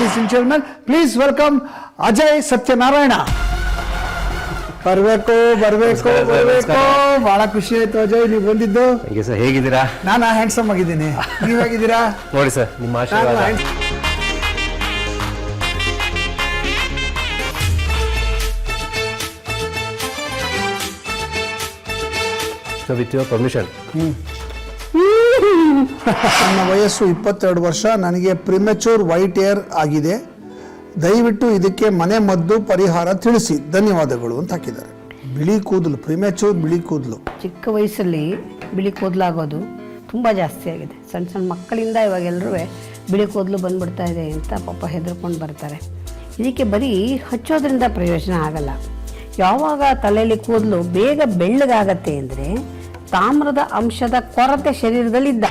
Ladies and children, please welcome Ajay Satyanarayana. ಬರ್ಬೇಕು ಬಹಳ ಖುಷಿ ಆಯ್ತು ಅಜಯ್ ನೀವು ಬಂದಿದ್ದು. ಸರ್ ಹೇಗಿದ್ದೀರಾ? ನಾನು ಹ್ಯಾಂಡ್ಸಮ್ ಆಗಿದ್ದೀನಿ, ನೀವು ಹೇಗಿದ್ದೀರಾ? ನೋಡಿ ಸರ್ ನಿಮ್ಮ ಆಶೀರ್ವಾದ. So with your permission. ನನ್ನ ವಯಸ್ಸು 22 ವರ್ಷ. ನನಗೆ ಪ್ರಿಮೆಚೂರ್ ವೈಟ್ ಏರ್ ಆಗಿದೆ. ದಯವಿಟ್ಟು ಇದಕ್ಕೆ ಮನೆ ಮದ್ದು ಪರಿಹಾರ ತಿಳಿಸಿ, ಧನ್ಯವಾದಗಳು ಅಂತ ಹಾಕಿದ್ದಾರೆ. ಬಿಳಿ ಕೂದಲು, ಪ್ರಿಮೆಚೂರ್ ಬಿಳಿ ಕೂದಲು. ಚಿಕ್ಕ ವಯಸ್ಸಲ್ಲಿ ಬಿಳಿ ಕೂದಲಾಗೋದು ತುಂಬ ಜಾಸ್ತಿ ಆಗಿದೆ. ಸಣ್ಣ ಸಣ್ಣ ಮಕ್ಕಳಿಂದ ಇವಾಗ ಎಲ್ಲರೂ ಬಿಳಿ ಕೂದಲು ಬಂದ್ಬಿಡ್ತಾ ಇದೆ ಅಂತ ಪಾಪ ಹೆದರ್ಕೊಂಡು ಬರ್ತಾರೆ. ಇದಕ್ಕೆ ಬರೀ ಹಚ್ಚೋದ್ರಿಂದ ಪ್ರಯೋಜನ ಆಗಲ್ಲ. ಯಾವಾಗ ತಲೆಯಲ್ಲಿ ಕೂದಲು ಬೇಗ ಬೆಳ್ಳಗಾಗತ್ತೆ ಅಂದರೆ ತಾಮ್ರದ ಅಂಶದ ಕೊರತೆ ಶರೀರದಲ್ಲಿದ್ದ